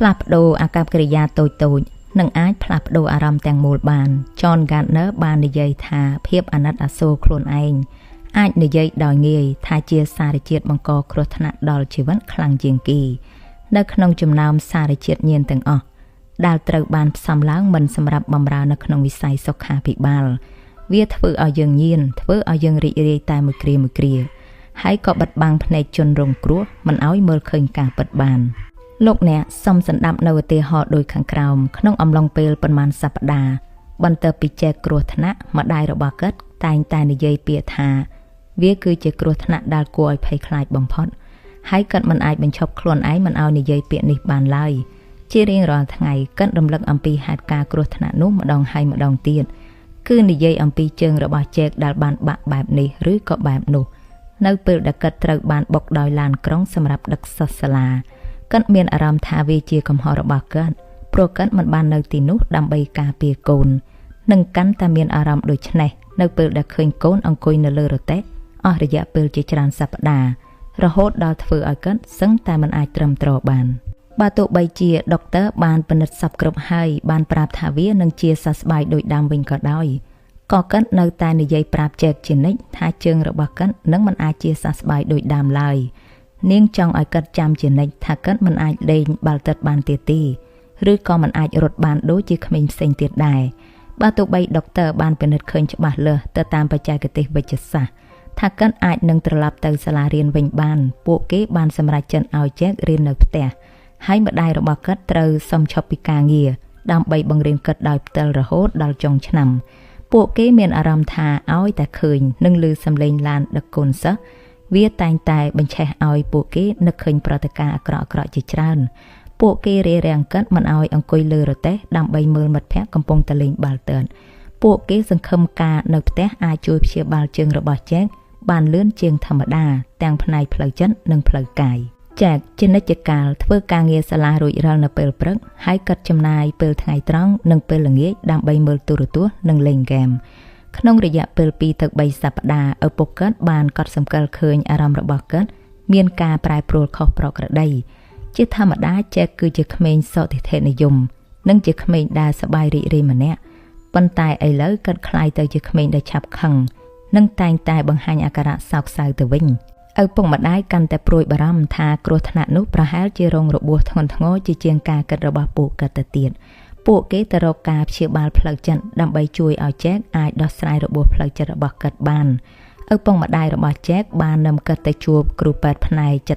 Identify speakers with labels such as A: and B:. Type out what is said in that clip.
A: ផ្លាស់ប្ដូរអាកប្បកិរិយាតូចៗនឹងអាចផ្លាស់ប្ដូរអារម្មណ៍ទាំងមូលបាន John Gardner បាននិយាយថាភាពអាណិតអាសូរខ្លួនឯងអាចនិយាយដោយងាយថាជាសារជាតិបង្កគ្រោះថ្នាក់ដល់ជីវិតខ្លាំងជាងគេនៅក្នុងចំណោមសារជាតិញៀនទាំងអស់ដែលត្រូវបានផ្សំឡើងមិនសម្រាប់បម្រើនៅក្នុងវិស័យសុខាភិបាលវាធ្វើឲ្យយើងញៀនធ្វើឲ្យយើងរីករាយតែមួយគ្រាហើយក៏បិទបាំងភ្នែកជនរងគ្រោះមិនឲ្យមើលឃើញការពិតបានលោកអ្នកសូមសន្តាប់នៅឧទាហរណ៍ដូចខាងក្រោមក្នុងអំឡុងពេលប៉ុន្មានសប្តាហ៍បន្ទាប់ពីចែកគ្រោះថ្នាក់ម្ដាយរបស់គាត់តែងតែនិយាយពាក្យថាវាគឺជាគ្រោះថ្នាក់ដែលគួរឲ្យភ័យខ្លាចបំផុតហើយគាត់មិនអាចបញ្ឈប់ខ្លួនឯងមិនឲ្យនិយាយពាក្យនេះបានឡើយជារៀងរាល់ថ្ងៃគាត់រំលឹកអំពីហេតុការណ៍គ្រោះថ្នាក់នោះម្ដងហើយម្ដងទៀតគឺនិយាយអំពីជើងរបស់ចែកដែលបានបាក់បែបនេះឬក៏បែបនោះនៅពេលដែលគាត់ត្រូវបានបុកដោយឡានក្រុងសម្រាប់ដឹកសិស្សសាលាគាត់មានអារម្មណ៍ថាវាជាកំហុសរបស់គាត់ព្រោះគាត់មិនបាននៅទីនោះដើម្បីការពារកូននិងកាន់តែមានអារម្មណ៍ដូចនេះនៅពេលដែលឃើញកូនអង្គុយនៅលើរទេះអស់រយៈពេលជាច្រើនសប្តាហ៍រហូតដល់ធ្វើឲ្យគាត់សឹងតែមិនអាចត្រឹមត្រូវបានបើទោះបីជាដុកទ័របានពិនិត្យសពគ្រប់ហើយបានប្រាប់ថាវានឹងជាសះស្បើយដូចដើមវិញក៏ដោយក៏គាត់នៅតែនិយាយប្រាប់ចែកជានិច្ចថាជើងរបស់គាត់នឹងមិនអាចជាសះស្បើយដូចដើមឡើយនាងចង់ឲ្យគាត់ចាំជានិច្ចថាគាត់មិនអាចលេងបាល់ទិតបានទៀតទេឬក៏មិនអាចរត់បានដូចជាក្មេងផ្សេងទៀតដែរបើទោះបីដុកទ័របានពិនិត្យឃើញច្បាស់លាស់ទៅតាមបច្ចេកទេសវិទ្យាសាស្ត្រថាគាត់អាចនឹងត្រឡប់ទៅសាលារៀនវិញបានពួកគេបានសម្រេចចិត្តឲ្យចែករៀននៅផ្ទះហើយម្ដាយរបស់គាត់ត្រូវសុំឈប់ពីការងារដើម្បីបង្រៀនគាត់ដោយផ្ទាល់រហូតដល់ចុងឆ្នាំពួកគេមានអារម្មណ៍ថាឲ្យតែឃើញនឹងឮសំឡេងឡានដឹកកូនសិស្សវាតែងតែបញ្ឆេះឲ្យពួកគេនឹកឃើញប្រតិការអាក្រក់ៗជាច្រើនពួកគេរារាំងគាត់មិនឲ្យអង្គុយលើរទេះដើម្បីមើលមិត្តភ័ក្តិកំពុងតែលេងបាល់ទះពួកគេសង្ឃឹមការនៅផ្ទះអាចជួយព្យាបាលជើងរបស់ចែកបានលឿនជាងធម្មតាទាំងផ្នែកផ្លូវចិត្តនិងផ្លូវកាយចែកជានិច្ចកាលធ្វើការងារសាលារួចរាល់នៅពេលព្រឹកហើយកាត់ចំណាយពេលថ្ងៃត្រង់និងពេលល្ងាចដើម្បីមើលទូរទស្សន៍និងលេងហ្គេមក្នុងរយៈពេល2ទៅ3សប្តាហ៍ឪពុកគាត់បានកត់សម្គាល់ឃើញអារម្មណ៍របស់គាត់មានការប្រែប្រួលខុសប្រក្រតីជាធម្មតាចែកគឺជាក្មេងសតិធិនិយមនិងជាក្មេងដែលសប្បាយរីករាយម្នាក់ប៉ុន្តែឥឡូវគាត់ក្លាយទៅជាក្មេងដែលឆាប់ខឹងនិងតែងតែបង្ហាញអាការៈសោកសៅទៅវិញឪពុកម្ដាយកាន់តែព្រួយបារម្ភថាគ្រោះថ្នាក់នោះប្រហែលជារងរបួសធ្ងន់ធ្ងរជាជាងការគិតរបស់ពួកគាត់ទៅទៀតពួកគេទៅរកការព្យាបាលផ្លូវចិត្តដើម្បីជួយឲ្យចែកអាចដោះស្រាយរបួសផ្លូវចិត្តរបស់គាត់បានឪពុកម្ដាយរបស់ចែកបាននាំគាត់ទៅជួបគ្រូពេទ្យផ្នែកចិត្ត